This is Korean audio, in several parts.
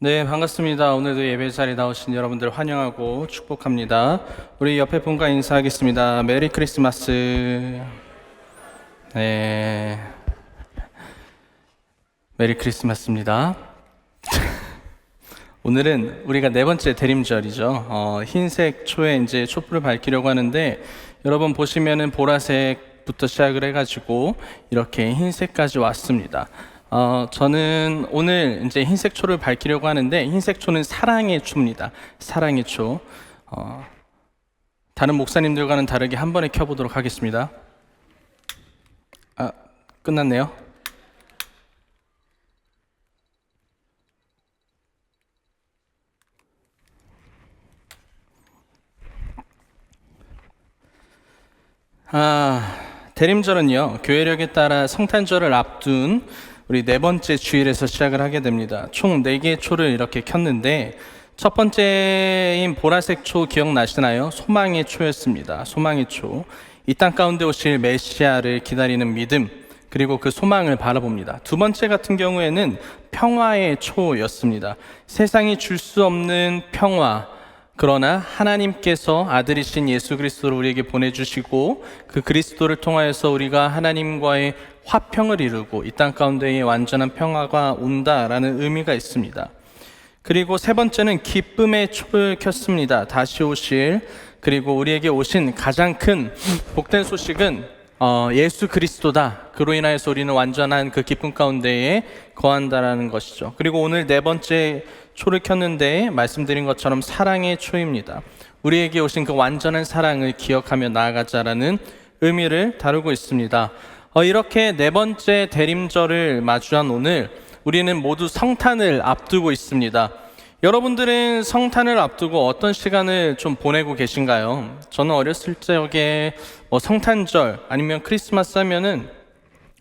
네, 반갑습니다. 오늘도 예배 자리에 나오신 여러분들 환영하고 축복합니다. 우리 옆에 분과 인사하겠습니다. 메리 크리스마스. 네, 메리 크리스마스입니다. 오늘은 우리가 네 번째 대림절이죠. 흰색 초에 이제 촛불을 밝히려고 하는데, 여러분 보시면은 보라색부터 시작을 해가지고 이렇게 흰색까지 왔습니다. 저는 오늘 이제 흰색 초를 밝히려고 하는데, 흰색 초는 사랑의 초입니다. 사랑의 초. 다른 목사님들과는 다르게 한 번에 켜보도록 하겠습니다. 끝났네요. 대림절은요, 교회력에 따라 성탄절을 앞둔 우리 네 번째 주일에서 시작을 하게 됩니다. 총 4개의 초를 이렇게 켰는데, 첫 번째인 보라색 초 기억나시나요? 소망의 초였습니다. 소망의 초. 이 땅 가운데 오실 메시아를 기다리는 믿음, 그리고 그 소망을 바라봅니다. 두 번째 같은 경우에는 평화의 초였습니다. 세상이 줄 수 없는 평화, 그러나 하나님께서 아들이신 예수 그리스도를 우리에게 보내주시고, 그 그리스도를 통하여서 우리가 하나님과의 화평을 이루고 이 땅 가운데에 완전한 평화가 온다라는 의미가 있습니다. 그리고 세 번째는 기쁨의 초를 켰습니다. 다시 오실, 그리고 우리에게 오신 가장 큰 복된 소식은 예수 그리스도다. 그로 인하여서 우리는 완전한 그 기쁨 가운데에 거한다라는 것이죠. 그리고 오늘 네 번째 초를 켰는데, 말씀드린 것처럼 사랑의 초입니다. 우리에게 오신 그 완전한 사랑을 기억하며 나아가자라는 의미를 다루고 있습니다. 이렇게 네 번째 대림절을 마주한 오늘, 우리는 모두 성탄을 앞두고 있습니다. 여러분들은 성탄을 앞두고 어떤 시간을 좀 보내고 계신가요? 저는 어렸을 적에 성탄절 아니면 크리스마스 하면은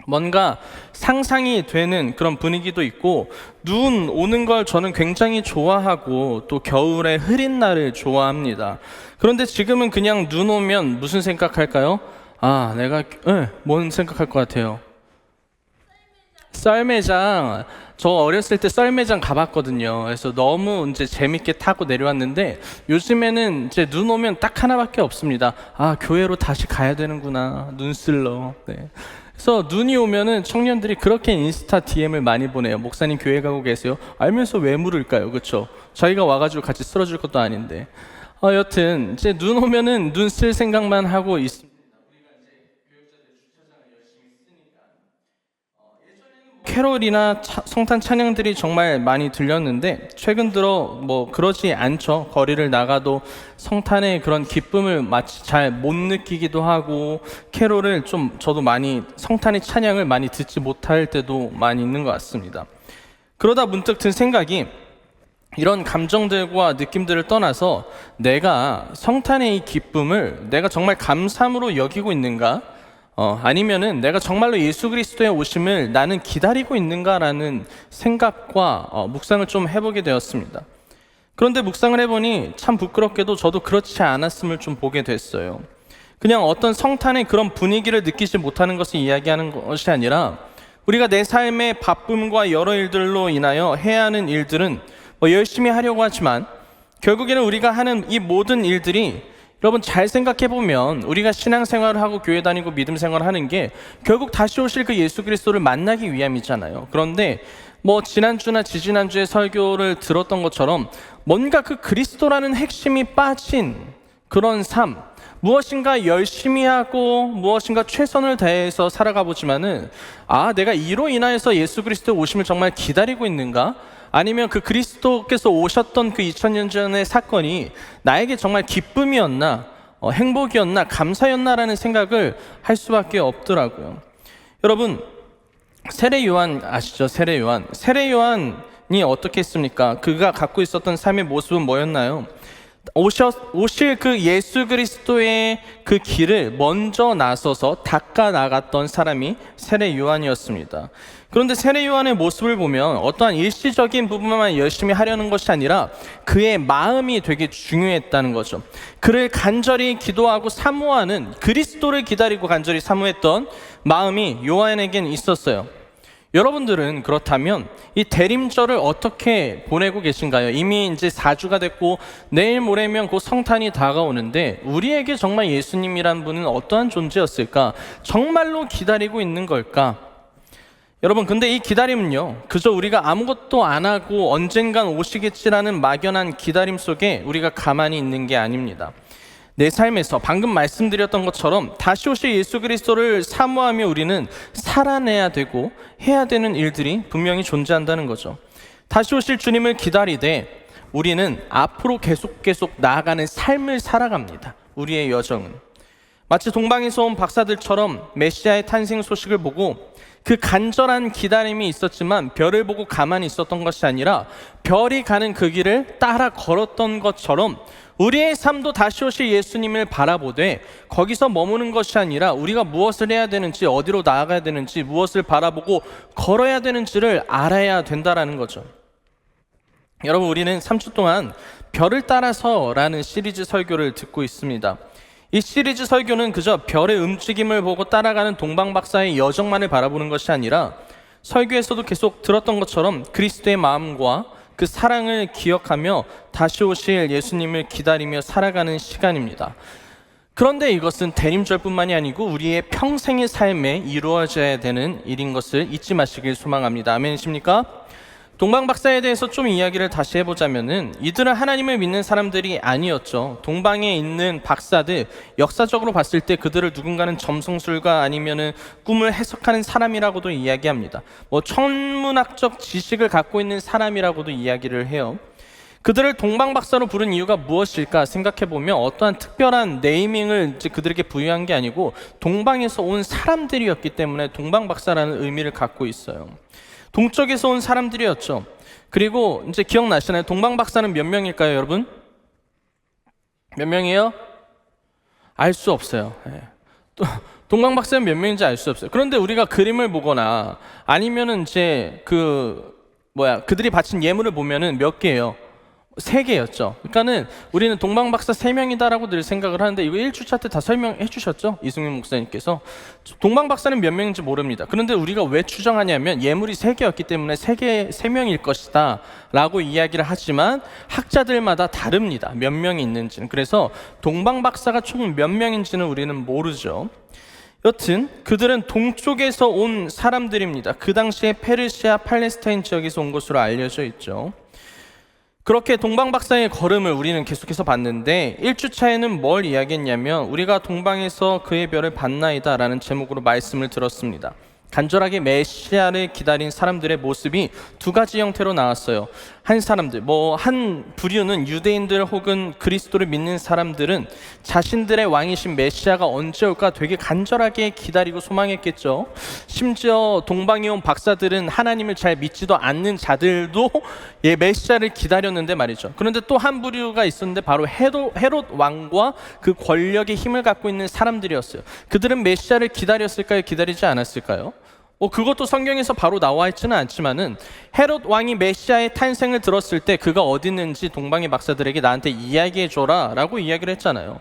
뭔가 상상이 되는 그런 분위기도 있고, 눈 오는 걸 저는 굉장히 좋아하고, 또 겨울에 흐린 날을 좋아합니다. 그런데 지금은 그냥 눈 오면 무슨 생각할까요? 뭔 생각할 것 같아요? 썰매장. 저 어렸을 때 썰매장 가봤거든요. 그래서 너무 이제 재밌게 타고 내려왔는데, 요즘에는 이제 눈 오면 딱 하나밖에 없습니다. 교회로 다시 가야 되는구나. 눈 쓸러. 네. 그래서 눈이 오면은 청년들이 그렇게 인스타 DM을 많이 보내요. 목사님 교회 가고 계세요? 알면서 왜 물을까요? 그렇죠? 저희가 와가지고 같이 쓸어줄 것도 아닌데. 여튼 이제 눈 오면은 눈 쓸 생각만 하고 있습니다. 캐롤이나 성탄 찬양들이 정말 많이 들렸는데, 최근 들어 그러지 않죠. 거리를 나가도 성탄의 그런 기쁨을 마치 잘 못 느끼기도 하고, 캐롤을 저도 많이, 성탄의 찬양을 많이 듣지 못할 때도 많이 있는 것 같습니다. 그러다 문득 든 생각이, 이런 감정들과 느낌들을 떠나서 내가 성탄의 이 기쁨을 내가 정말 감사함으로 여기고 있는가? 아니면은 내가 정말로 예수 그리스도의 오심을 나는 기다리고 있는가라는 생각과 묵상을 좀 해보게 되었습니다. 그런데 묵상을 해보니 참 부끄럽게도 저도 그렇지 않았음을 좀 보게 됐어요. 그냥 어떤 성탄의 그런 분위기를 느끼지 못하는 것을 이야기하는 것이 아니라, 우리가 내 삶의 바쁨과 여러 일들로 인하여 해야 하는 일들은 열심히 하려고 하지만, 결국에는 우리가 하는 이 모든 일들이, 여러분 잘 생각해보면 우리가 신앙생활을 하고 교회 다니고 믿음 생활을 하는 게 결국 다시 오실 그 예수 그리스도를 만나기 위함이잖아요. 그런데 지난주나 지지난주에 설교를 들었던 것처럼 뭔가 그 그리스도라는 핵심이 빠진 그런 삶, 무엇인가 열심히 하고 무엇인가 최선을 다해서 살아가 보지만은, 내가 이로 인하여서 예수 그리스도의 오심을 정말 기다리고 있는가? 아니면 그 그리스도께서 오셨던 그 2000년 전의 사건이 나에게 정말 기쁨이었나, 행복이었나, 감사였나라는 생각을 할 수밖에 없더라고요. 여러분, 세례 요한 아시죠? 세례 요한이 어떻게 했습니까? 그가 갖고 있었던 삶의 모습은 뭐였나요? 오실 그 예수 그리스도의 그 길을 먼저 나서서 닦아 나갔던 사람이 세례 요한이었습니다. 그런데 세례 요한의 모습을 보면 어떠한 일시적인 부분만 열심히 하려는 것이 아니라 그의 마음이 되게 중요했다는 거죠. 그를 간절히 기도하고 사모하는, 그리스도를 기다리고 간절히 사모했던 마음이 요한에겐 있었어요. 여러분들은 그렇다면 이 대림절을 어떻게 보내고 계신가요? 이미 이제 4주가 됐고 내일 모레면 곧 성탄이 다가오는데 우리에게 정말 예수님이란 분은 어떠한 존재였을까? 정말로 기다리고 있는 걸까? 여러분, 근데 이 기다림은요, 그저 우리가 아무것도 안 하고 언젠간 오시겠지라는 막연한 기다림 속에 우리가 가만히 있는 게 아닙니다. 내 삶에서 방금 말씀드렸던 것처럼 다시 오실 예수 그리스도를 사모하며 우리는 살아내야 되고 해야 되는 일들이 분명히 존재한다는 거죠. 다시 오실 주님을 기다리되 우리는 앞으로 계속 나아가는 삶을 살아갑니다. 우리의 여정은 마치 동방에서 온 박사들처럼 메시아의 탄생 소식을 보고 그 간절한 기다림이 있었지만 별을 보고 가만히 있었던 것이 아니라 별이 가는 그 길을 따라 걸었던 것처럼 우리의 삶도 다시 오실 예수님을 바라보되 거기서 머무는 것이 아니라 우리가 무엇을 해야 되는지, 어디로 나아가야 되는지, 무엇을 바라보고 걸어야 되는지를 알아야 된다라는 거죠. 여러분, 우리는 3주 동안 별을 따라서라는 시리즈 설교를 듣고 있습니다. 이 시리즈 설교는 그저 별의 움직임을 보고 따라가는 동방박사의 여정만을 바라보는 것이 아니라 설교에서도 계속 들었던 것처럼 그리스도의 마음과 그 사랑을 기억하며 다시 오실 예수님을 기다리며 살아가는 시간입니다. 그런데 이것은 대림절뿐만이 아니고 우리의 평생의 삶에 이루어져야 되는 일인 것을 잊지 마시길 소망합니다. 아멘이십니까? 동방박사에 대해서 좀 이야기를 다시 해보자면은 이들은 하나님을 믿는 사람들이 아니었죠. 동방에 있는 박사들, 역사적으로 봤을 때 그들을 누군가는 점성술가 아니면은 꿈을 해석하는 사람이라고도 이야기합니다. 천문학적 지식을 갖고 있는 사람이라고도 이야기를 해요. 그들을 동방박사로 부른 이유가 무엇일까 생각해보면 어떠한 특별한 네이밍을 이제 그들에게 부여한 게 아니고 동방에서 온 사람들이었기 때문에 동방박사라는 의미를 갖고 있어요. 동쪽에서 온 사람들이었죠. 그리고 이제 기억나시나요? 동방박사는 몇 명일까요, 여러분? 몇 명이에요? 알 수 없어요. 또 동방박사는 몇 명인지 알 수 없어요. 그런데 우리가 그림을 보거나 아니면은 이제 그들이 바친 예물을 보면은 몇 개예요? 3개였죠. 그러니까는 우리는 동방박사 3명이다라고 늘 생각을 하는데 이거 1주차 때 다 설명해 주셨죠? 이승민 목사님께서. 동방박사는 몇 명인지 모릅니다. 그런데 우리가 왜 추정하냐면 예물이 3개였기 때문에 3명일 것이다 라고 이야기를 하지만 학자들마다 다릅니다. 몇 명이 있는지는. 그래서 동방박사가 총 몇 명인지는 우리는 모르죠. 여튼 그들은 동쪽에서 온 사람들입니다. 그 당시에 페르시아, 팔레스타인 지역에서 온 것으로 알려져 있죠. 그렇게 동방박사의 걸음을 우리는 계속해서 봤는데 1주차에는 뭘 이야기했냐면 우리가 동방에서 그의 별을 봤나이다 라는 제목으로 말씀을 들었습니다. 간절하게 메시아를 기다린 사람들의 모습이 2가지 형태로 나왔어요. 한 부류는 유대인들 혹은 그리스도를 믿는 사람들은 자신들의 왕이신 메시아가 언제 올까 되게 간절하게 기다리고 소망했겠죠. 심지어 동방에 온 박사들은 하나님을 잘 믿지도 않는 자들도 메시아를 기다렸는데 말이죠. 그런데 또 한 부류가 있었는데 바로 헤롯 왕과 그 권력의 힘을 갖고 있는 사람들이었어요. 그들은 메시아를 기다렸을까요? 기다리지 않았을까요? 그것도 성경에서 바로 나와 있지는 않지만은 헤롯 왕이 메시아의 탄생을 들었을 때 그가 어디 있는지 동방의 박사들에게 나한테 이야기해 줘라 라고 이야기를 했잖아요.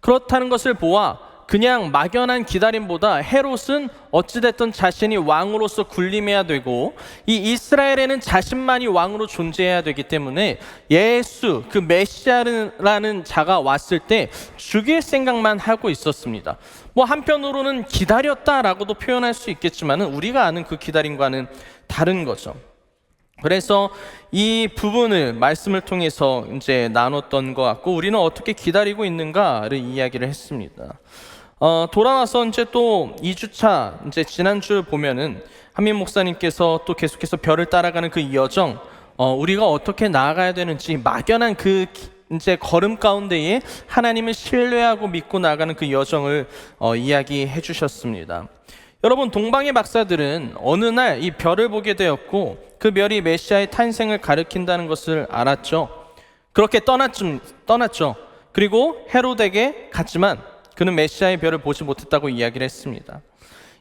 그렇다는 것을 보아 그냥 막연한 기다림보다 헤롯은 어찌됐든 자신이 왕으로서 군림해야 되고 이 이스라엘에는 자신만이 왕으로 존재해야 되기 때문에 예수, 그 메시아라는 자가 왔을 때 죽일 생각만 하고 있었습니다. 한편으로는 기다렸다라고도 표현할 수 있겠지만 우리가 아는 그 기다림과는 다른 거죠. 그래서 이 부분을 말씀을 통해서 이제 나눴던 것 같고 우리는 어떻게 기다리고 있는가를 이야기를 했습니다. 돌아와서 이제 또 2주차 이제 지난주 보면은 한민 목사님께서 또 계속해서 별을 따라가는 그 여정, 우리가 어떻게 나아가야 되는지 막연한 그 이제 걸음 가운데에 하나님을 신뢰하고 믿고 나아가는 그 여정을 이야기해 주셨습니다. 여러분, 동방의 박사들은 어느 날 이 별을 보게 되었고 그 별이 메시아의 탄생을 가리킨다는 것을 알았죠. 그렇게 떠났죠. 그리고 헤롯에게 갔지만 그는 메시아의 별을 보지 못했다고 이야기를 했습니다.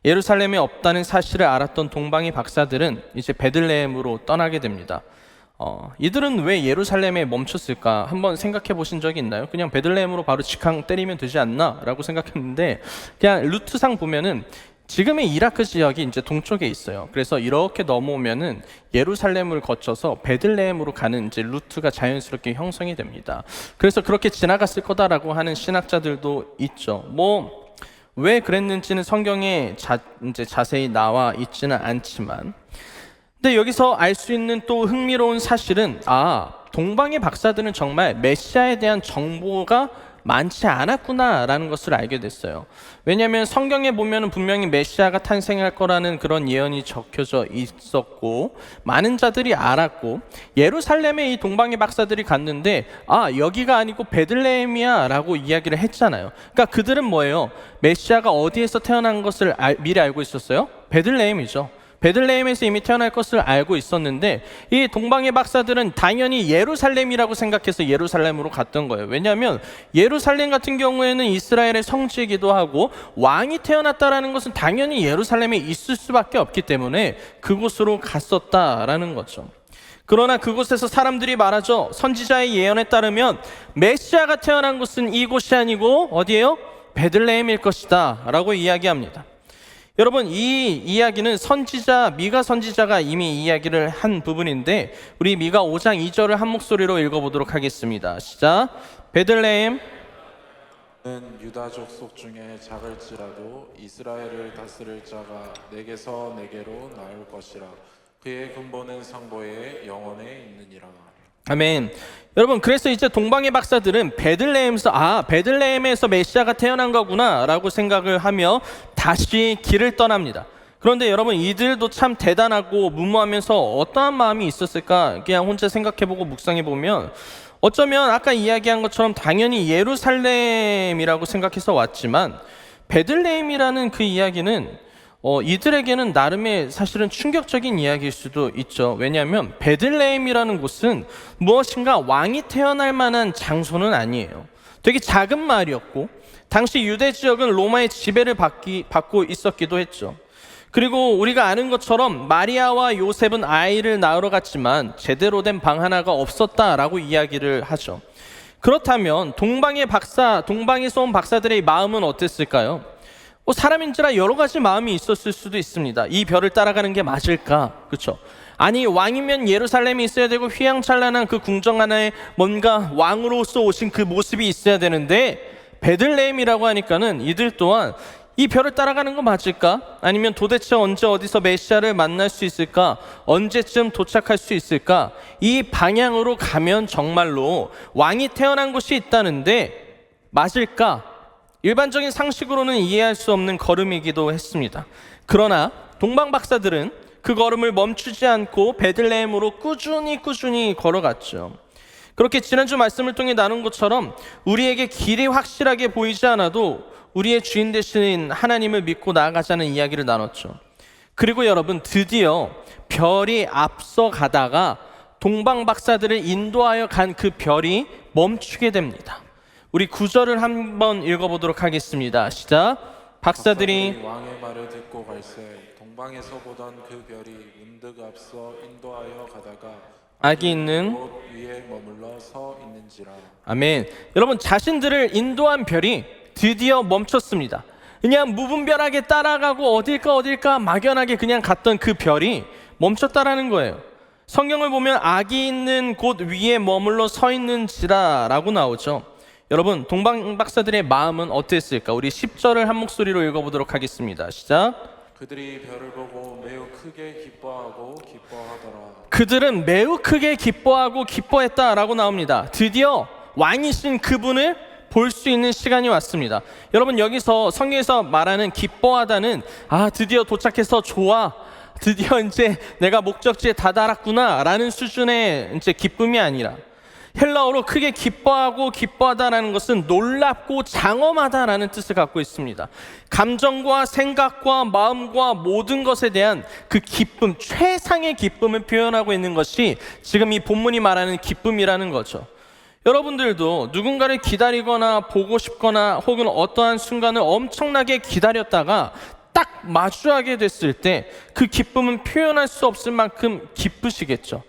예루살렘에 없다는 사실을 알았던 동방의 박사들은 이제 베들레헴으로 떠나게 됩니다. 이들은 왜 예루살렘에 멈췄을까 한번 생각해 보신 적이 있나요? 그냥 베들레헴으로 바로 직항 때리면 되지 않나? 라고 생각했는데 그냥 루트상 보면은 지금의 이라크 지역이 이제 동쪽에 있어요. 그래서 이렇게 넘어오면은 예루살렘을 거쳐서 베들레헴으로 가는 이제 루트가 자연스럽게 형성이 됩니다. 그래서 그렇게 지나갔을 거다라고 하는 신학자들도 있죠. 뭐 왜 그랬는지는 성경에 이제 자세히 나와 있지는 않지만, 근데 여기서 알 수 있는 또 흥미로운 사실은 동방의 박사들은 정말 메시아에 대한 정보가 많지 않았구나라는 것을 알게 됐어요. 왜냐하면 성경에 보면 분명히 메시아가 탄생할 거라는 그런 예언이 적혀져 있었고 많은 자들이 알았고, 예루살렘에 이 동방의 박사들이 갔는데 여기가 아니고 베들레헴이야 라고 이야기를 했잖아요. 그러니까 그들은 뭐예요? 메시아가 어디에서 태어난 것을 미리 알고 있었어요? 베들레헴이죠. 베들레헴에서 이미 태어날 것을 알고 있었는데 이 동방의 박사들은 당연히 예루살렘이라고 생각해서 예루살렘으로 갔던 거예요. 왜냐하면 예루살렘 같은 경우에는 이스라엘의 성지이기도 하고 왕이 태어났다라는 것은 당연히 예루살렘에 있을 수밖에 없기 때문에 그곳으로 갔었다라는 거죠. 그러나 그곳에서 사람들이 말하죠. 선지자의 예언에 따르면 메시아가 태어난 곳은 이곳이 아니고 어디예요? 베들레헴일 것이다 라고 이야기합니다. 여러분, 이 이야기는 미가 선지자가 이미 이야기를 한 부분인데 우리 미가 5장 2절을 한 목소리로 읽어보도록 하겠습니다. 시작. 베들레헴 는 유다 족속 중에 작을지라도 이스라엘을 다스릴 자가 내게서 내게로 나올 것이라. 그의 근본은 상고에 영원에 있느니라. 아멘. 여러분, 그래서 이제 동방의 박사들은 베들레헴에서 메시아가 태어난 거구나 라고 생각을 하며 다시 길을 떠납니다. 그런데 여러분, 이들도 참 대단하고 무모하면서 어떠한 마음이 있었을까 그냥 혼자 생각해보고 묵상해보면 어쩌면 아까 이야기한 것처럼 당연히 예루살렘이라고 생각해서 왔지만 베들레헴이라는 그 이야기는 이들에게는 나름의 사실은 충격적인 이야기일 수도 있죠. 왜냐하면 베들레헴이라는 곳은 무엇인가 왕이 태어날 만한 장소는 아니에요. 되게 작은 마을이었고 당시 유대 지역은 로마의 지배를 받고 있었기도 했죠. 그리고 우리가 아는 것처럼 마리아와 요셉은 아이를 낳으러 갔지만 제대로 된 방 하나가 없었다라고 이야기를 하죠. 그렇다면 동방에서 온 박사들의 마음은 어땠을까요? 사람인지라 여러 가지 마음이 있었을 수도 있습니다. 이 별을 따라가는 게 맞을까? 그렇죠? 아니, 왕이면 예루살렘에 있어야 되고 휘황찬란한 그 궁정 하나에 뭔가 왕으로서 오신 그 모습이 있어야 되는데 베들레헴이라고 하니까는 이들 또한 이 별을 따라가는 거 맞을까? 아니면 도대체 언제 어디서 메시아를 만날 수 있을까? 언제쯤 도착할 수 있을까? 이 방향으로 가면 정말로 왕이 태어난 곳이 있다는데 맞을까? 일반적인 상식으로는 이해할 수 없는 걸음이기도 했습니다. 그러나 동방 박사들은 그 걸음을 멈추지 않고 베들레헴으로 꾸준히 걸어갔죠. 그렇게 지난주 말씀을 통해 나눈 것처럼 우리에게 길이 확실하게 보이지 않아도 우리의 주인 되신 하나님을 믿고 나아가자는 이야기를 나눴죠. 그리고 여러분, 드디어 별이 앞서 가다가 동방 박사들을 인도하여 간 그 별이 멈추게 됩니다. 우리 9절을 한번 읽어보도록 하겠습니다. 시작. 박사들이 왕의 말을 듣고 갈새 동방에서 보던 그 별이 문득 앞서 인도하여 가다가 악이 있는 곳 위에 머물러 서 있는지라. 아멘. 여러분, 자신들을 인도한 별이 드디어 멈췄습니다. 그냥 무분별하게 따라가고 어딜까 막연하게 그냥 갔던 그 별이 멈췄다라는 거예요. 성경을 보면 악이 있는 곳 위에 머물러 서 있는지라 라고 나오죠. 여러분, 동방 박사들의 마음은 어땠을까? 우리 10절을 한 목소리로 읽어보도록 하겠습니다. 시작. 그들이 별을 보고 매우 크게 기뻐하고 기뻐하더라. 그들은 매우 크게 기뻐하고 기뻐했다라고 나옵니다. 드디어 왕이신 그분을 볼 수 있는 시간이 왔습니다. 여러분, 여기서 성경에서 말하는 기뻐하다는 드디어 도착해서 좋아, 드디어 이제 내가 목적지에 다다랐구나 라는 수준의 이제 기쁨이 아니라 헬라어로 크게 기뻐하고 기뻐하다라는 것은 놀랍고 장엄하다라는 뜻을 갖고 있습니다. 감정과 생각과 마음과 모든 것에 대한 그 기쁨, 최상의 기쁨을 표현하고 있는 것이 지금 이 본문이 말하는 기쁨이라는 거죠. 여러분들도 누군가를 기다리거나 보고 싶거나 혹은 어떠한 순간을 엄청나게 기다렸다가 딱 마주하게 됐을 때 그 기쁨은 표현할 수 없을 만큼 기쁘시겠죠.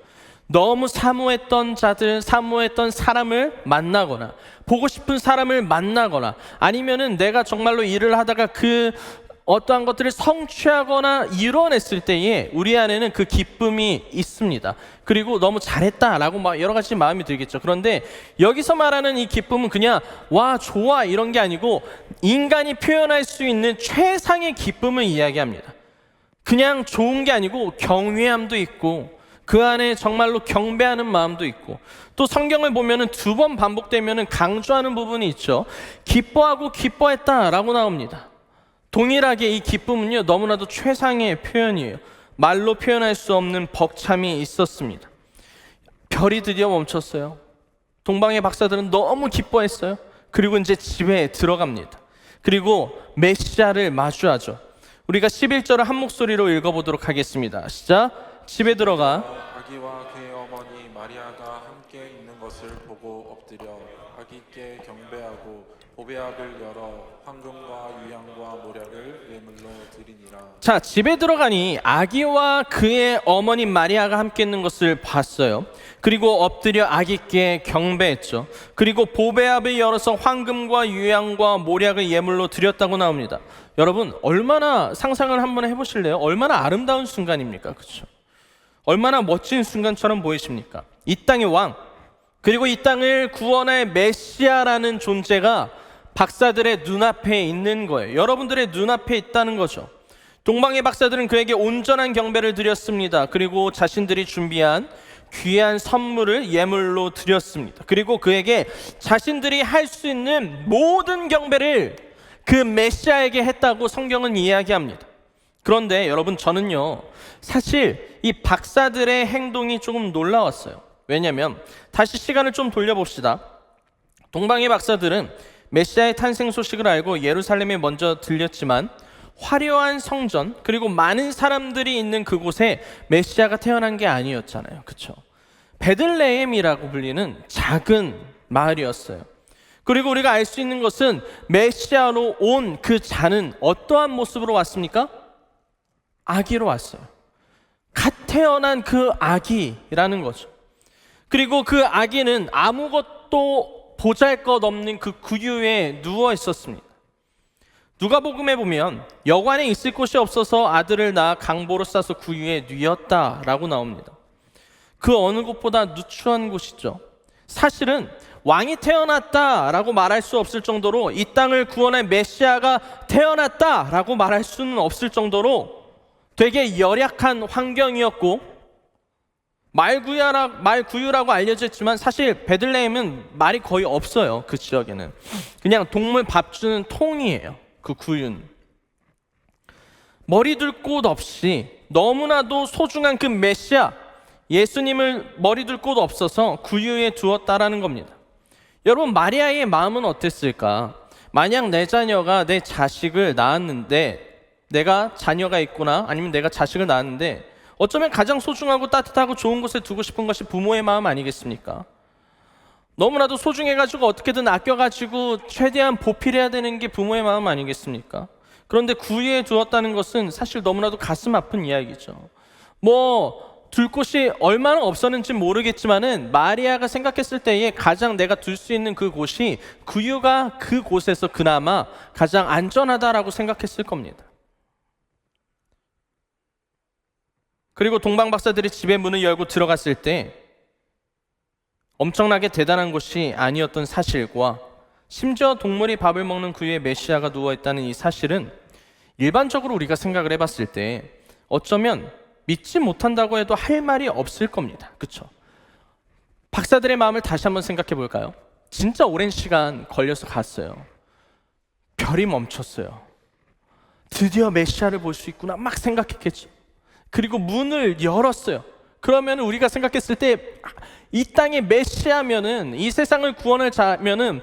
너무 사모했던 사람을 만나거나 보고 싶은 사람을 만나거나 아니면은 내가 정말로 일을 하다가 그 어떠한 것들을 성취하거나 이뤄냈을 때에 우리 안에는 그 기쁨이 있습니다. 그리고 너무 잘했다라고 막 여러 가지 마음이 들겠죠. 그런데 여기서 말하는 이 기쁨은 그냥 와 좋아 이런 게 아니고 인간이 표현할 수 있는 최상의 기쁨을 이야기합니다. 그냥 좋은 게 아니고 경외함도 있고 그 안에 정말로 경배하는 마음도 있고, 또 성경을 보면은 2번 반복되면은 강조하는 부분이 있죠. 기뻐하고 기뻐했다라고 나옵니다. 동일하게 이 기쁨은요 너무나도 최상의 표현이에요. 말로 표현할 수 없는 벅참이 있었습니다. 별이 드디어 멈췄어요. 동방의 박사들은 너무 기뻐했어요. 그리고 이제 집에 들어갑니다. 그리고 메시아를 마주하죠. 우리가 11절을 한 목소리로 읽어보도록 하겠습니다. 시작. 집에 들어가 아기와 그의 어머니 마리아가 함께 있는 것을 보고 엎드려 아기께 경배하고 보배압을 열어 황금과 유향과 모략을 예물로 드리니라. 자, 집에 들어가니 아기와 그의 어머니 마리아가 함께 있는 것을 봤어요. 그리고 엎드려 아기께 경배했죠. 그리고 보배압을 열어서 황금과 유향과 모략을 예물로 드렸다고 나옵니다. 여러분, 얼마나 상상을 한번 해보실래요? 얼마나 아름다운 순간입니까? 그렇죠? 얼마나 멋진 순간처럼 보이십니까? 이 땅의 왕, 그리고 이 땅을 구원할 메시아라는 존재가 박사들의 눈앞에 있는 거예요. 여러분들의 눈앞에 있다는 거죠. 동방의 박사들은 그에게 온전한 경배를 드렸습니다. 그리고 자신들이 준비한 귀한 선물을 예물로 드렸습니다. 그리고 그에게 자신들이 할 수 있는 모든 경배를 그 메시아에게 했다고 성경은 이야기합니다. 그런데 여러분, 저는요 사실 이 박사들의 행동이 조금 놀라웠어요. 왜냐하면 다시 시간을 좀 돌려봅시다. 동방의 박사들은 메시아의 탄생 소식을 알고 예루살렘에 먼저 들렸지만 화려한 성전 그리고 많은 사람들이 있는 그곳에 메시아가 태어난 게 아니었잖아요. 그렇죠? 베들레헴이라고 불리는 작은 마을이었어요. 그리고 우리가 알 수 있는 것은 메시아로 온 그 자는 어떠한 모습으로 왔습니까? 아기로 왔어요. 갓 태어난 그 아기라는 거죠. 그리고 그 아기는 아무것도 보잘것없는 그 구유에 누워 있었습니다. 누가복음에 보면 여관에 있을 곳이 없어서 아들을 낳아 강보로 싸서 구유에 뉘었다라고 나옵니다. 그 어느 곳보다 누추한 곳이죠. 사실은 왕이 태어났다라고 말할 수 없을 정도로, 이 땅을 구원할 메시아가 태어났다라고 말할 수는 없을 정도로 되게 열악한 환경이었고, 말구유라고 알려져 있지만 사실 베들레헴은 말이 거의 없어요. 그 지역에는 그냥 동물 밥 주는 통이에요. 그 구유는 머리 둘 곳 없이 너무나도 소중한 그 메시아 예수님을 머리 둘 곳 없어서 구유에 두었다라는 겁니다. 여러분, 마리아의 마음은 어땠을까? 만약 내 자녀가 내 자식을 낳았는데, 내가 자녀가 있구나, 아니면 내가 자식을 낳았는데 어쩌면 가장 소중하고 따뜻하고 좋은 곳에 두고 싶은 것이 부모의 마음 아니겠습니까? 너무나도 소중해가지고 어떻게든 아껴가지고 최대한 보필해야 되는 게 부모의 마음 아니겠습니까? 그런데 구유에 두었다는 것은 사실 너무나도 가슴 아픈 이야기죠. 둘 곳이 얼마나 없었는지 모르겠지만은 마리아가 생각했을 때에 가장 내가 둘 수 있는 그 곳이 구유가 그 곳에서 그나마 가장 안전하다라고 생각했을 겁니다. 그리고 동방 박사들이 집의 문을 열고 들어갔을 때 엄청나게 대단한 곳이 아니었던 사실과, 심지어 동물이 밥을 먹는 구유에 메시아가 누워있다는 이 사실은 일반적으로 우리가 생각을 해봤을 때 어쩌면 믿지 못한다고 해도 할 말이 없을 겁니다. 그렇죠? 박사들의 마음을 다시 한번 생각해 볼까요? 진짜 오랜 시간 걸려서 갔어요. 별이 멈췄어요. 드디어 메시아를 볼 수 있구나 막 생각했겠죠. 그리고 문을 열었어요. 그러면 우리가 생각했을 때 이 땅의 메시아면은, 이 세상을 구원할 자면은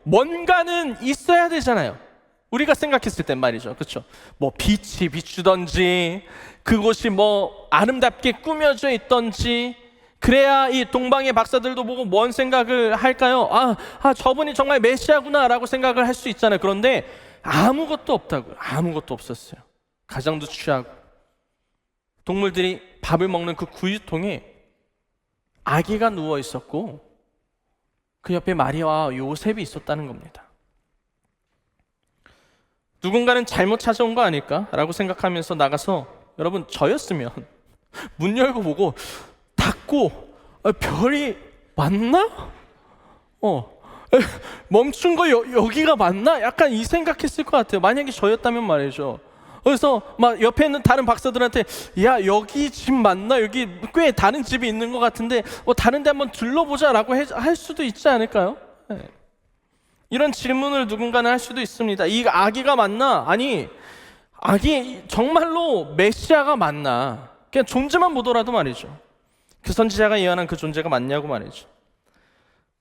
뭔가는 있어야 되잖아요. 우리가 생각했을 땐 말이죠. 그렇죠? 빛이 비추던지, 그곳이 아름답게 꾸며져 있던지, 그래야 이 동방의 박사들도 보고 뭔 생각을 할까요? 저분이 정말 메시아구나 라고 생각을 할 수 있잖아요. 그런데 아무것도 없다고요. 아무것도 없었어요. 가장도 취하고, 동물들이 밥을 먹는 그 구유통에 아기가 누워 있었고 그 옆에 마리아와 요셉이 있었다는 겁니다. 누군가는 잘못 찾아온 거 아닐까라고 생각하면서 나가서 여러분 저였으면 문 열고 보고 닫고 별이 맞나? 멈춘 거 여기가 맞나? 약간 이 생각했을 것 같아요. 만약에 저였다면 말이죠. 그래서 막 옆에 있는 다른 박사들한테 야 여기 집 맞나? 여기 꽤 다른 집이 있는 것 같은데 다른 데 한번 둘러보자라고 할 수도 있지 않을까요? 네. 이런 질문을 누군가는 할 수도 있습니다. 이 아기가 맞나? 아니 아기 정말로 메시아가 맞나? 그냥 존재만 보더라도 말이죠. 그 선지자가 예언한 그 존재가 맞냐고 말이죠.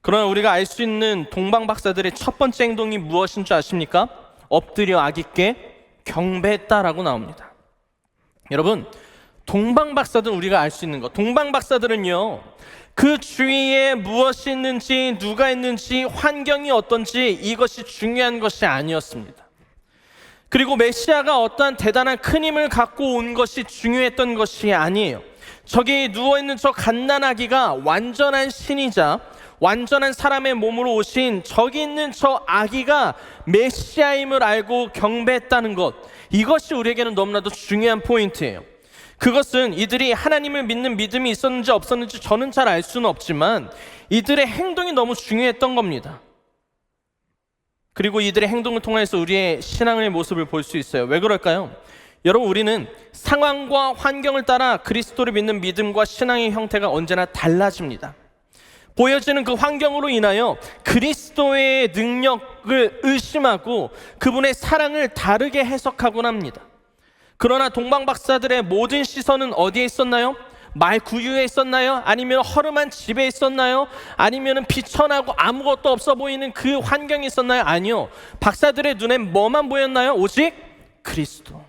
그러나 우리가 알 수 있는 동방 박사들의 첫 번째 행동이 무엇인 줄 아십니까? 엎드려 아기께 경배했다라고 나옵니다. 여러분, 동방 박사들 우리가 알 수 있는 것, 동방 박사들은요 그 주위에 무엇이 있는지 누가 있는지 환경이 어떤지 이것이 중요한 것이 아니었습니다. 그리고 메시아가 어떠한 대단한 큰 힘을 갖고 온 것이 중요했던 것이 아니에요. 저기 누워있는 저 갓난아기가 완전한 신이자 완전한 사람의 몸으로 오신 저기 있는 저 아기가 메시아임을 알고 경배했다는 것, 이것이 우리에게는 너무나도 중요한 포인트예요. 그것은 이들이 하나님을 믿는 믿음이 있었는지 없었는지 저는 잘 알 수는 없지만 이들의 행동이 너무 중요했던 겁니다. 그리고 이들의 행동을 통해서 우리의 신앙의 모습을 볼 수 있어요. 왜 그럴까요? 여러분, 우리는 상황과 환경을 따라 그리스도를 믿는 믿음과 신앙의 형태가 언제나 달라집니다. 보여지는 그 환경으로 인하여 그리스도의 능력을 의심하고 그분의 사랑을 다르게 해석하곤 합니다. 그러나 동방 박사들의 모든 시선은 어디에 있었나요? 말 구유에 있었나요? 아니면 허름한 집에 있었나요? 아니면 비천하고 아무것도 없어 보이는 그 환경이 있었나요? 아니요. 박사들의 눈엔 뭐만 보였나요? 오직 그리스도.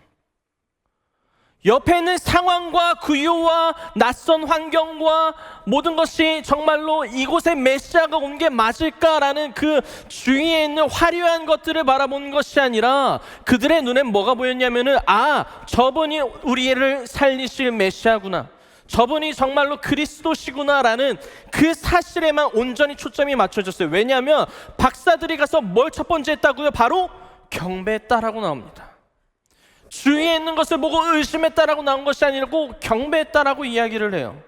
옆에 있는 상황과 구유와 낯선 환경과 모든 것이 정말로 이곳에 메시아가 온 게 맞을까라는 그 주위에 있는 화려한 것들을 바라보는 것이 아니라 그들의 눈엔 뭐가 보였냐면은 저분이 우리를 살리실 메시아구나, 저분이 정말로 그리스도시구나라는 그 사실에만 온전히 초점이 맞춰졌어요. 왜냐하면 박사들이 가서 뭘 첫 번째 했다고요? 바로 경배했다라고 나옵니다. 주위에 있는 것을 보고 의심했다라고 나온 것이 아니고 경배했다라고 이야기를 해요.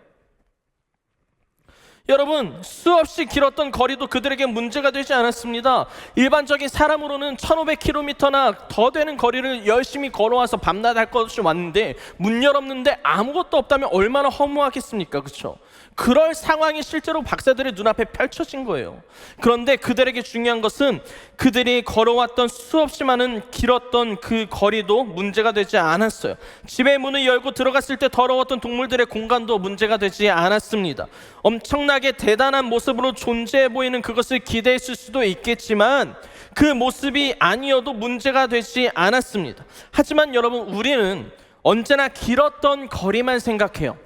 여러분, 수없이 길었던 거리도 그들에게 문제가 되지 않았습니다. 일반적인 사람으로는 1500km나 더 되는 거리를 열심히 걸어와서 밤낮 할 것이 왔는데 문 열었는데 아무것도 없다면 얼마나 허무하겠습니까? 그렇죠? 그럴 상황이 실제로 박사들의 눈앞에 펼쳐진 거예요. 그런데 그들에게 중요한 것은 그들이 걸어왔던 수없이 많은 길었던 그 거리도 문제가 되지 않았어요. 집의 문을 열고 들어갔을 때 더러웠던 동물들의 공간도 문제가 되지 않았습니다. 엄청나게 대단한 모습으로 존재해 보이는 그것을 기대했을 수도 있겠지만 그 모습이 아니어도 문제가 되지 않았습니다. 하지만 여러분, 우리는 언제나 길었던 거리만 생각해요.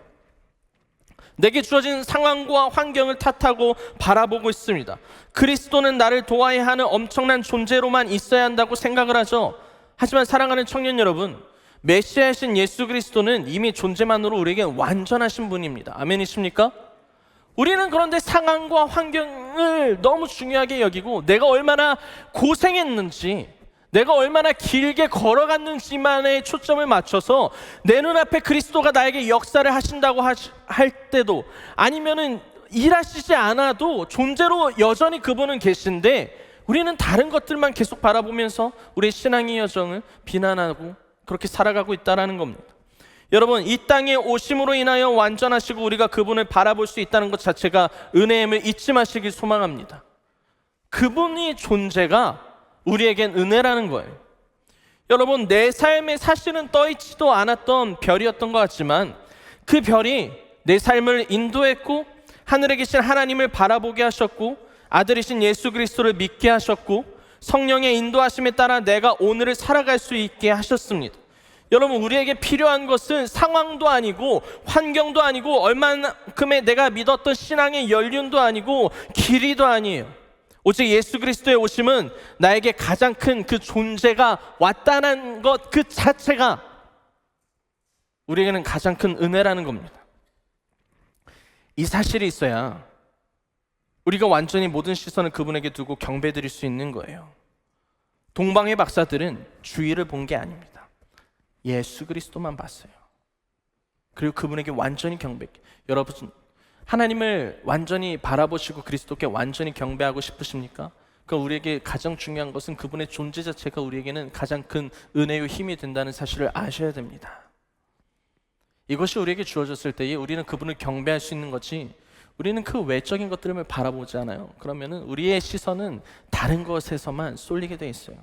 내게 주어진 상황과 환경을 탓하고 바라보고 있습니다. 그리스도는 나를 도와야 하는 엄청난 존재로만 있어야 한다고 생각을 하죠. 하지만 사랑하는 청년 여러분, 메시아이신 예수 그리스도는 이미 존재만으로 우리에게 완전하신 분입니다. 아멘이십니까? 우리는 그런데 상황과 환경을 너무 중요하게 여기고 내가 얼마나 고생했는지, 내가 얼마나 길게 걸어갔는지만에 초점을 맞춰서 내 눈앞에 그리스도가 나에게 역사를 하신다고 할 때도, 아니면은 일하시지 않아도 존재로 여전히 그분은 계신데 우리는 다른 것들만 계속 바라보면서 우리의 신앙의 여정을 비난하고 그렇게 살아가고 있다는 겁니다. 여러분, 이 땅에 오심으로 인하여 완전하시고 우리가 그분을 바라볼 수 있다는 것 자체가 은혜임을 잊지 마시길 소망합니다. 그분의 존재가 우리에겐 은혜라는 거예요. 여러분, 내 삶에 사실은 떠있지도 않았던 별이었던 것 같지만 그 별이 내 삶을 인도했고 하늘에 계신 하나님을 바라보게 하셨고 아들이신 예수 그리스도를 믿게 하셨고 성령의 인도하심에 따라 내가 오늘을 살아갈 수 있게 하셨습니다. 여러분, 우리에게 필요한 것은 상황도 아니고 환경도 아니고 얼마만큼의 내가 믿었던 신앙의 연륜도 아니고 길이도 아니에요. 오직 예수 그리스도의 오심은 나에게 가장 큰 그 존재가 왔다는 것 그 자체가 우리에게는 가장 큰 은혜라는 겁니다. 이 사실이 있어야 우리가 완전히 모든 시선을 그분에게 두고 경배드릴 수 있는 거예요. 동방의 박사들은 주위를 본 게 아닙니다. 예수 그리스도만 봤어요. 그리고 그분에게 완전히 경배했게. 여러분, 하나님을 완전히 바라보시고 그리스도께 완전히 경배하고 싶으십니까? 그러니까 우리에게 가장 중요한 것은 그분의 존재 자체가 우리에게는 가장 큰 은혜요 힘이 된다는 사실을 아셔야 됩니다. 이것이 우리에게 주어졌을 때에 우리는 그분을 경배할 수 있는 거지, 우리는 그 외적인 것들을 바라보지 않아요. 그러면은 우리의 시선은 다른 것에서만 쏠리게 돼 있어요.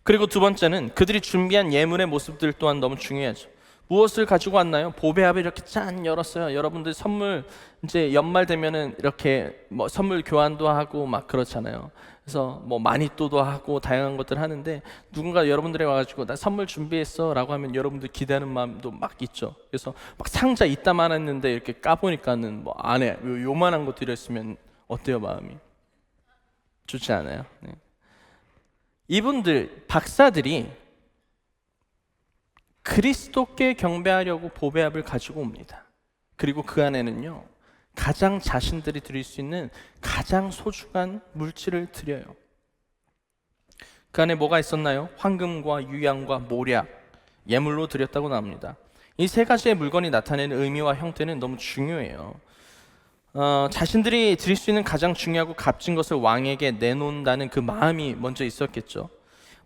그리고 두 번째는 그들이 준비한 예물의 모습들 또한 너무 중요하죠. 무엇을 가지고 왔나요? 보배합을 이렇게 짠 열었어요. 여러분들 선물 이제 연말 되면은 이렇게 뭐 선물 교환도 하고 막 그렇잖아요. 그래서 뭐 마니또도 하고 다양한 것들 하는데, 누군가 여러분들이 와가지고 나 선물 준비했어라고 하면 여러분들 기대하는 마음도 막 있죠. 그래서 막 상자 이따만 했는데 이렇게 까보니까는 뭐 안에 요만한 거 들었으면 어때요, 마음이? 좋지 않아요? 네. 이분들 박사들이 그리스도께 경배하려고 보배합을 가지고 옵니다. 그리고 그 안에는요, 가장 자신들이 드릴 수 있는 가장 소중한 물질을 드려요. 그 안에 뭐가 있었나요? 황금과 유향과 모략, 예물로 드렸다고 나옵니다. 이 세 가지의 물건이 나타내는 의미와 형태는 너무 중요해요. 자신들이 드릴 수 있는 가장 중요하고 값진 것을 왕에게 내놓는다는 그 마음이 먼저 있었겠죠.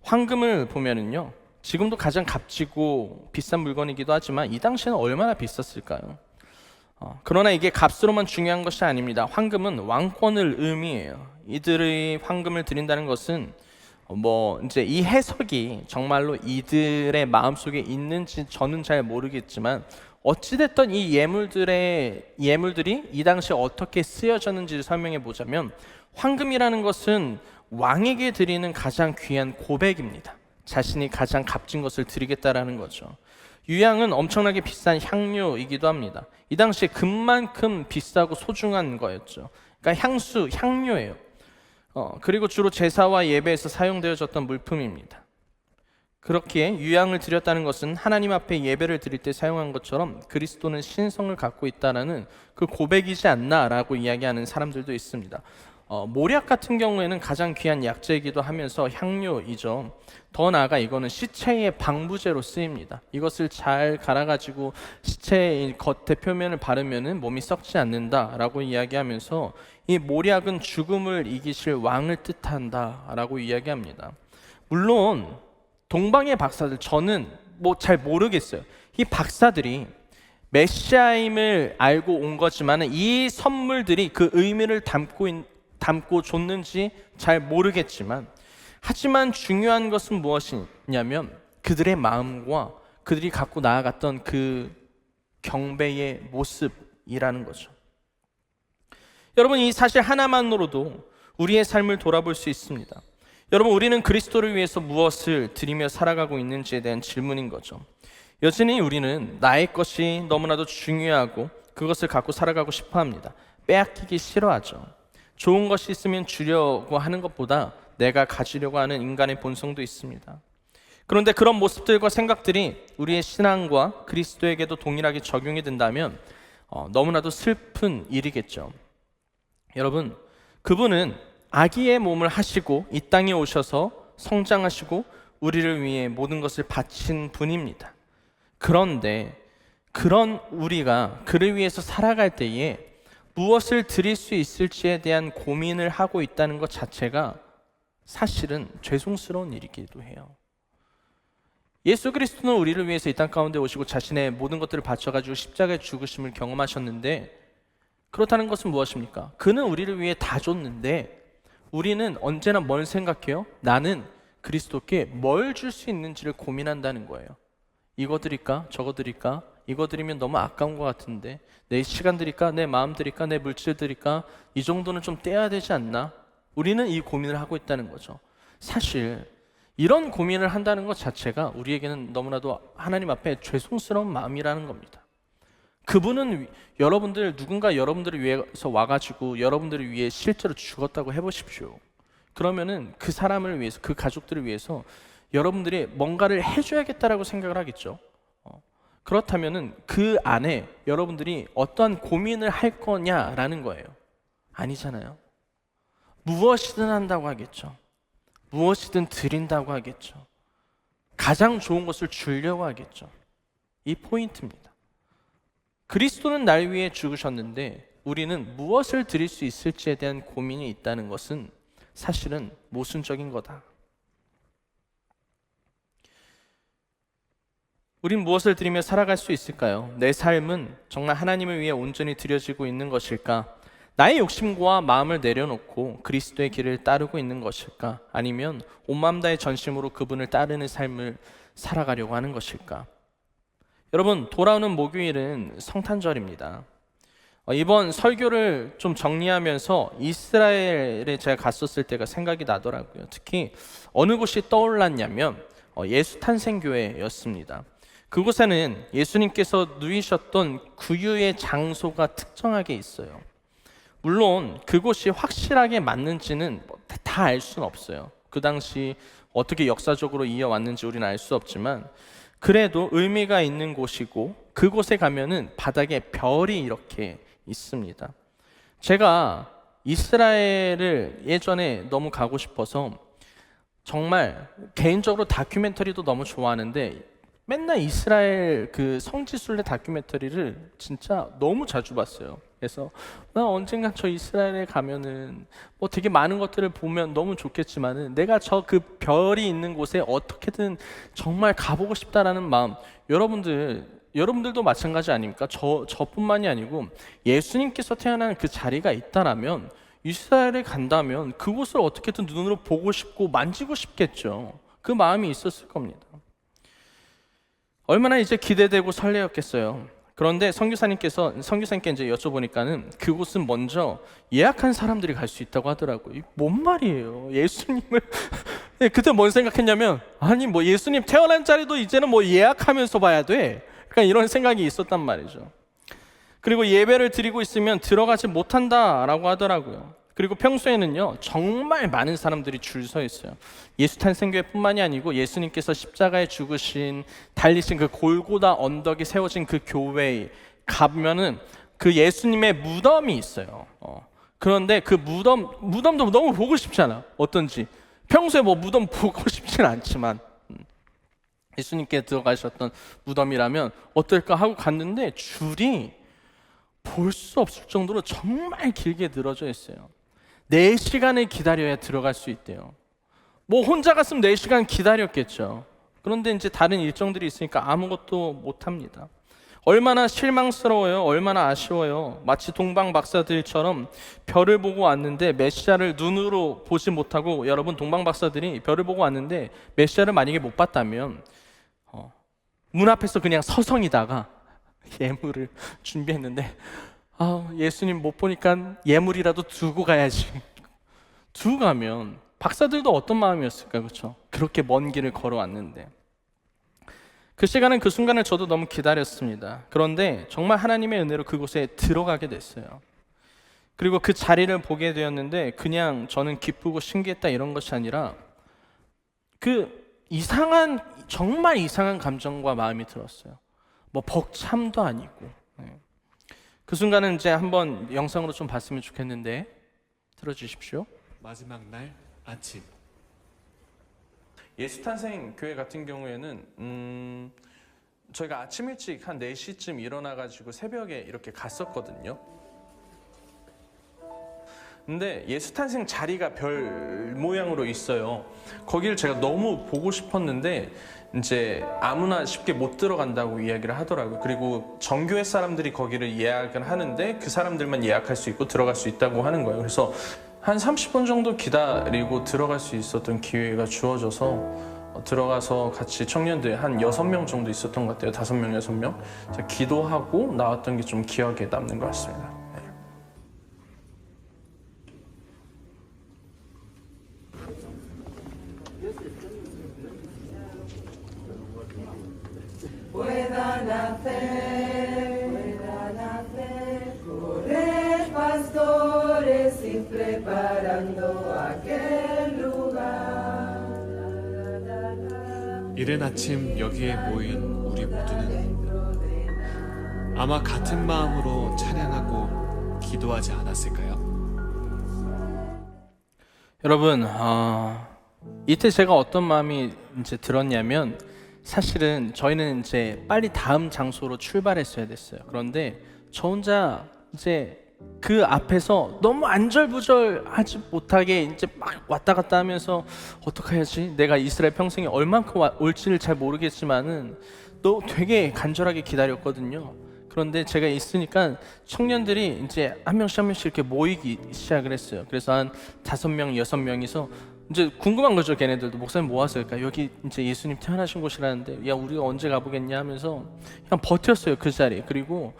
황금을 보면은요, 지금도 가장 값지고 비싼 물건이기도 하지만 이 당시에는 얼마나 비쌌을까요? 그러나 이게 값으로만 중요한 것이 아닙니다. 황금은 왕권을 의미해요. 이들의 황금을 드린다는 것은 뭐 이제 이 해석이 정말로 이들의 마음속에 있는지 저는 잘 모르겠지만, 어찌됐든 이 예물들이 이 당시에 어떻게 쓰여졌는지를 설명해 보자면, 황금이라는 것은 왕에게 드리는 가장 귀한 고백입니다. 자신이 가장 값진 것을 드리겠다라는 거죠. 유향은 엄청나게 비싼 향료이기도 합니다. 이 당시에 금만큼 비싸고 소중한 거였죠. 그러니까 향료예요. 그리고 주로 제사와 예배에서 사용되어졌던 물품입니다. 그렇기에 유향을 드렸다는 것은 하나님 앞에 예배를 드릴 때 사용한 것처럼 그리스도는 신성을 갖고 있다라는 그 고백이지 않나라고 이야기하는 사람들도 있습니다. 모략 같은 경우에는 가장 귀한 약재이기도 하면서 향료이죠. 더 나아가 이거는 시체의 방부제로 쓰입니다. 이것을 잘 갈아가지고 시체의 겉에 표면을 바르면은 몸이 썩지 않는다라고 이야기하면서, 이 모략은 죽음을 이기실 왕을 뜻한다라고 이야기합니다. 물론 동방의 박사들, 저는 뭐 잘 모르겠어요. 이 박사들이 메시아임을 알고 온 거지만 이 선물들이 그 의미를 담고 줬는지 잘 모르겠지만, 하지만 중요한 것은 무엇이냐면 그들의 마음과 그들이 갖고 나아갔던 그 경배의 모습이라는 거죠. 여러분, 이 사실 하나만으로도 우리의 삶을 돌아볼 수 있습니다. 여러분, 우리는 그리스도를 위해서 무엇을 드리며 살아가고 있는지에 대한 질문인 거죠. 여전히 우리는 나의 것이 너무나도 중요하고 그것을 갖고 살아가고 싶어 합니다. 빼앗기기 싫어하죠. 좋은 것이 있으면 주려고 하는 것보다 내가 가지려고 하는 인간의 본성도 있습니다. 그런데 그런 모습들과 생각들이 우리의 신앙과 그리스도에게도 동일하게 적용이 된다면 너무나도 슬픈 일이겠죠. 여러분, 그분은 아기의 몸을 하시고 이 땅에 오셔서 성장하시고 우리를 위해 모든 것을 바친 분입니다. 그런데 그런 우리가 그를 위해서 살아갈 때에 무엇을 드릴 수 있을지에 대한 고민을 하고 있다는 것 자체가 사실은 죄송스러운 일이기도 해요. 예수 그리스도는 우리를 위해서 이 땅 가운데 오시고 자신의 모든 것들을 바쳐가지고 십자가의 죽으심을 경험하셨는데, 그렇다는 것은 무엇입니까? 그는 우리를 위해 다 줬는데 우리는 언제나 뭘 생각해요? 나는 그리스도께 뭘 줄 수 있는지를 고민한다는 거예요. 이거 드릴까? 저거 드릴까? 이거 드리면 너무 아까운 것 같은데, 내 시간 드릴까? 내 마음 드릴까? 내 물질 드릴까? 이 정도는 좀 떼야 되지 않나? 우리는 이 고민을 하고 있다는 거죠. 사실 이런 고민을 한다는 것 자체가 우리에게는 너무나도 하나님 앞에 죄송스러운 마음이라는 겁니다. 그분은 누군가 여러분들을 위해서 와가지고 여러분들을 위해 실제로 죽었다고 해보십시오. 그러면은 그 사람을 위해서, 그 가족들을 위해서 여러분들이 뭔가를 해줘야겠다라고 생각을 하겠죠. 그렇다면은 그 안에 여러분들이 어떠한 고민을 할 거냐라는 거예요. 아니잖아요. 무엇이든 한다고 하겠죠. 무엇이든 드린다고 하겠죠. 가장 좋은 것을 주려고 하겠죠. 이 포인트입니다. 그리스도는 날 위해 죽으셨는데 우리는 무엇을 드릴 수 있을지에 대한 고민이 있다는 것은 사실은 모순적인 거다. 우린 무엇을 드리며 살아갈 수 있을까요? 내 삶은 정말 하나님을 위해 온전히 드려지고 있는 것일까? 나의 욕심과 마음을 내려놓고 그리스도의 길을 따르고 있는 것일까? 아니면 온 마음 다의 전심으로 그분을 따르는 삶을 살아가려고 하는 것일까? 여러분, 돌아오는 목요일은 성탄절입니다. 이번 설교를 좀 정리하면서 이스라엘에 제가 갔었을 때가 생각이 나더라고요. 특히 어느 곳이 떠올랐냐면 예수 탄생교회였습니다. 그곳에는 예수님께서 누이셨던 구유의 장소가 특정하게 있어요. 물론 그곳이 확실하게 맞는지는 다 알 수는 없어요. 그 당시 어떻게 역사적으로 이어왔는지 우리는 알 수 없지만 그래도 의미가 있는 곳이고 그곳에 가면은 바닥에 별이 이렇게 있습니다. 제가 이스라엘을 예전에 너무 가고 싶어서 정말 개인적으로 다큐멘터리도 너무 좋아하는데 맨날 이스라엘 그 성지순례 다큐멘터리를 진짜 너무 자주 봤어요. 그래서 나 언젠가 저 이스라엘에 가면은 뭐 되게 많은 것들을 보면 너무 좋겠지만은 내가 저 그 별이 있는 곳에 어떻게든 정말 가보고 싶다라는 마음, 여러분들도 마찬가지 아닙니까? 저뿐만이 아니고 예수님께서 태어난 그 자리가 있다라면 이스라엘에 간다면 그곳을 어떻게든 눈으로 보고 싶고 만지고 싶겠죠. 그 마음이 있었을 겁니다. 얼마나 이제 기대되고 설레었겠어요. 그런데 선교사님께 이제 여쭤보니까는 그곳은 먼저 예약한 사람들이 갈 수 있다고 하더라고요. 뭔 말이에요? 예수님을 그때 뭔 생각했냐면 아니 뭐 예수님 태어난 자리도 이제는 뭐 예약하면서 봐야 돼. 그러니까 이런 생각이 있었단 말이죠. 그리고 예배를 드리고 있으면 들어가지 못한다라고 하더라고요. 그리고 평소에는요 정말 많은 사람들이 줄 서 있어요. 예수 탄생교회뿐만이 아니고 예수님께서 십자가에 죽으신 달리신 그 골고다 언덕이 세워진 그 교회에 가면은 그 예수님의 무덤이 있어요. 그런데 그 무덤도 너무 보고 싶잖아. 어떤지 평소에 뭐 무덤 보고 싶진 않지만 예수님께 들어가셨던 무덤이라면 어떨까 하고 갔는데 줄이 볼 수 없을 정도로 정말 길게 늘어져 있어요. 4시간을 기다려야 들어갈 수 있대요. 뭐 혼자 갔으면 4시간 기다렸겠죠. 그런데 이제 다른 일정들이 있으니까 아무것도 못합니다. 얼마나 실망스러워요. 얼마나 아쉬워요. 마치 동방 박사들처럼 별을 보고 왔는데 메시아를 눈으로 보지 못하고, 여러분 동방 박사들이 별을 보고 왔는데 메시아를 만약에 못 봤다면 문 앞에서 그냥 서성이다가 예물을 준비했는데 예수님 못 보니까 예물이라도 두고 가야지. 두고 가면 박사들도 어떤 마음이었을까요? 그렇죠? 그렇게 먼 길을 걸어왔는데 그 시간은 그 순간을 저도 너무 기다렸습니다. 그런데 정말 하나님의 은혜로 그곳에 들어가게 됐어요. 그리고 그 자리를 보게 되었는데 그냥 저는 기쁘고 신기했다 이런 것이 아니라 그 정말 이상한 감정과 마음이 들었어요. 뭐 벅참도 아니고. 그 순간은 이제 한번 영상으로 좀 봤으면 좋겠는데 들어주십시오. 마지막 날 아침. 예수 탄생 교회 같은 경우에는 저희가 아침 일찍 한 4시쯤 일어나가지고 새벽에 이렇게 갔었거든요. 근데 예수 탄생 자리가 별 모양으로 있어요. 거기를 제가 너무 보고 싶었는데 이제 아무나 쉽게 못 들어간다고 이야기를 하더라고요. 그리고 정교회 사람들이 거기를 예약을 하는데 그 사람들만 예약할 수 있고 들어갈 수 있다고 하는 거예요. 그래서 한 30분 정도 기다리고 들어갈 수 있었던 기회가 주어져서 들어가서 같이 청년들 한 6명 정도 있었던 것 같아요. 5명, 6명. 기도하고 나왔던 게 좀 기억에 남는 것 같습니다. Puedan hacer, correr pastores y preparando aquel lugar. 이른 아침 여기에 모인 우리 모두는 아마 같은 마음으로 찬양하고 기도하지 않았을까요? 여러분, 이때 제가 어떤 마음이 이제 들었냐면, 사실은 저희는 이제 빨리 다음 장소로 출발했어야 됐어요. 그런데 저 혼자 이제 그 앞에서 너무 안절부절하지 못하게 이제 막 왔다 갔다 하면서 어떡해야지? 내가 이스라엘 평생에 얼만큼 올지를 잘 모르겠지만은 너 되게 간절하게 기다렸거든요. 그런데 제가 있으니까 청년들이 이제 한 명씩 한 명씩 이렇게 모이기 시작을 했어요. 그래서 한 5명, 6명이서 이제 궁금한 거죠. 걔네들도 목사님 뭐 하세요? 그러니까 여기 이제 예수님 태어나신 곳이라는데 야 우리가 언제 가보겠냐 하면서 그냥 버텼어요 그 자리. 그리고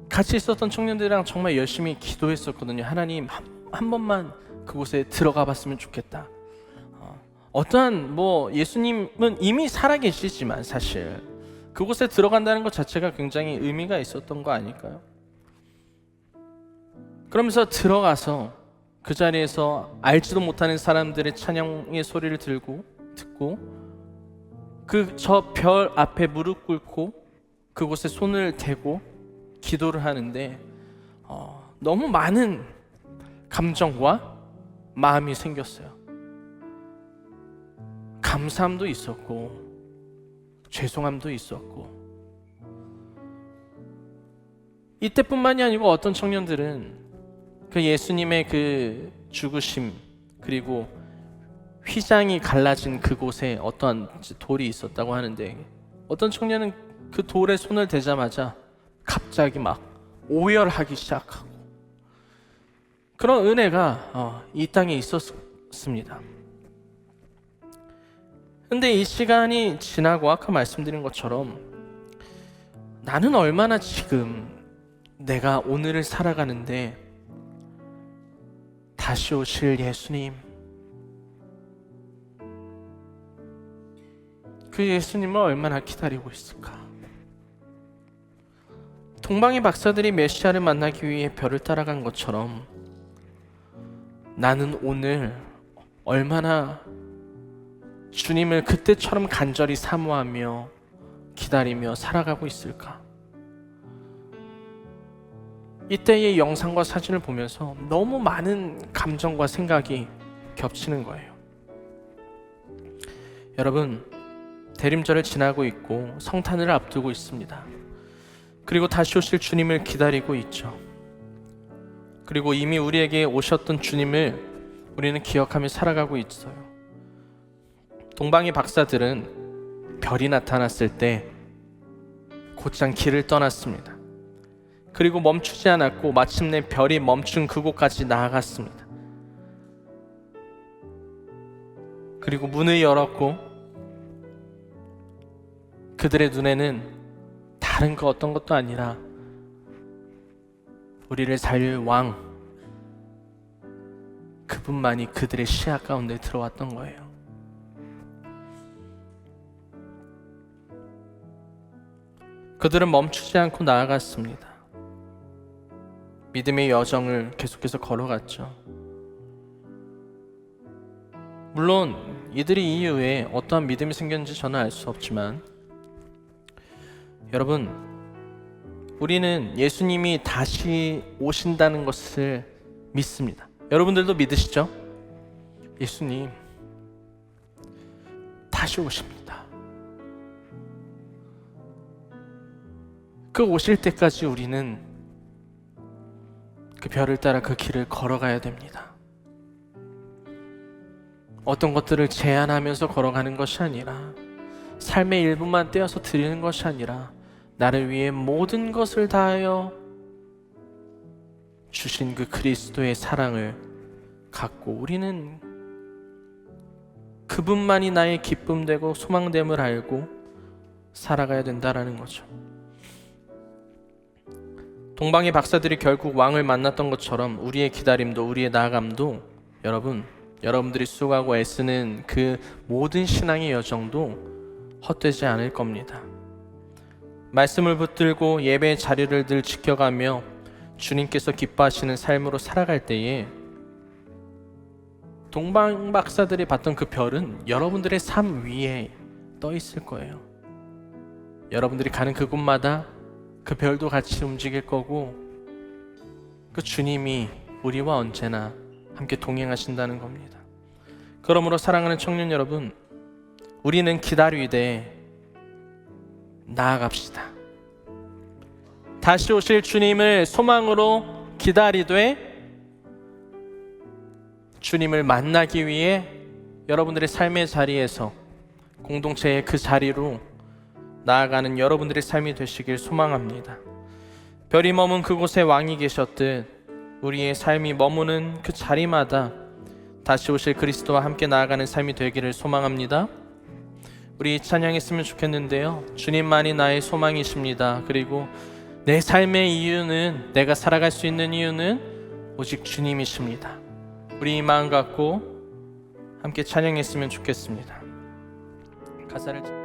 같이 있었던 청년들이랑 정말 열심히 기도했었거든요. 하나님 한 번만 그곳에 들어가 봤으면 좋겠다. 어떠한 뭐 예수님은 이미 살아계시지만 사실 그곳에 들어간다는 것 자체가 굉장히 의미가 있었던 거 아닐까요? 그러면서 들어가서 그 자리에서 알지도 못하는 사람들의 찬양의 소리를 듣고 그 저 별 앞에 무릎 꿇고 그곳에 손을 대고 기도를 하는데 너무 많은 감정과 마음이 생겼어요. 감사함도 있었고 죄송함도 있었고, 이때뿐만이 아니고 어떤 청년들은 그 예수님의 그 죽으심 그리고 휘장이 갈라진 그곳에 어떠한 돌이 있었다고 하는데, 어떤 청년은 그 돌에 손을 대자마자 갑자기 막 오열하기 시작하고, 그런 은혜가 이 땅에 있었습니다. 근데 이 시간이 지나고 아까 말씀드린 것처럼 나는 얼마나 지금 내가 오늘을 살아가는데 다시 오실 예수님, 그 예수님을 얼마나 기다리고 있을까? 동방의 박사들이 메시아를 만나기 위해 별을 따라간 것처럼 나는 오늘 얼마나 주님을 그때처럼 간절히 사모하며 기다리며 살아가고 있을까? 이때의 영상과 사진을 보면서 너무 많은 감정과 생각이 겹치는 거예요. 여러분, 대림절을 지나고 있고 성탄을 앞두고 있습니다. 그리고 다시 오실 주님을 기다리고 있죠. 그리고 이미 우리에게 오셨던 주님을 우리는 기억하며 살아가고 있어요. 동방의 박사들은 별이 나타났을 때 곧장 길을 떠났습니다. 그리고 멈추지 않았고 마침내 별이 멈춘 그곳까지 나아갔습니다. 그리고 문을 열었고 그들의 눈에는 다른 그 어떤 것도 아니라 우리를 살릴 왕, 그분만이 그들의 시야 가운데 들어왔던 거예요. 그들은 멈추지 않고 나아갔습니다. 믿음의 여정을 계속해서 걸어갔죠. 물론 이들이 이후에 어떠한 믿음이 생겼는지 저는 알 수 없지만, 여러분, 우리는 예수님이 다시 오신다는 것을 믿습니다. 여러분들도 믿으시죠? 예수님 다시 오십니다. 그 오실 때까지 우리는 그 별을 따라 그 길을 걸어가야 됩니다. 어떤 것들을 제한하면서 걸어가는 것이 아니라, 삶의 일부만 떼어서 드리는 것이 아니라, 나를 위해 모든 것을 다하여 주신 그 그리스도의 사랑을 갖고 우리는 그분만이 나의 기쁨되고 소망됨을 알고 살아가야 된다라는 거죠. 동방의 박사들이 결국 왕을 만났던 것처럼 우리의 기다림도, 우리의 나아감도, 여러분들이 수고하고 애쓰는 그 모든 신앙의 여정도 헛되지 않을 겁니다. 말씀을 붙들고 예배의 자리를 늘 지켜가며 주님께서 기뻐하시는 삶으로 살아갈 때에 동방 박사들이 봤던 그 별은 여러분들의 삶 위에 떠 있을 거예요. 여러분들이 가는 그곳마다 그 별도 같이 움직일 거고, 그 주님이 우리와 언제나 함께 동행하신다는 겁니다. 그러므로 사랑하는 청년 여러분, 우리는 기다리되 나아갑시다. 다시 오실 주님을 소망으로 기다리되 주님을 만나기 위해 여러분들의 삶의 자리에서, 공동체의 그 자리로 나아가는 여러분들의 삶이 되시길 소망합니다. 별이 머문 그곳에 왕이 계셨듯 우리의 삶이 머무는 그 자리마다 다시 오실 그리스도와 함께 나아가는 삶이 되기를 소망합니다. 우리 찬양했으면 좋겠는데요. 주님만이 나의 소망이십니다. 그리고 내 삶의 이유는, 내가 살아갈 수 있는 이유는 오직 주님이십니다. 우리 이 마음 갖고 함께 찬양했으면 좋겠습니다. 가사를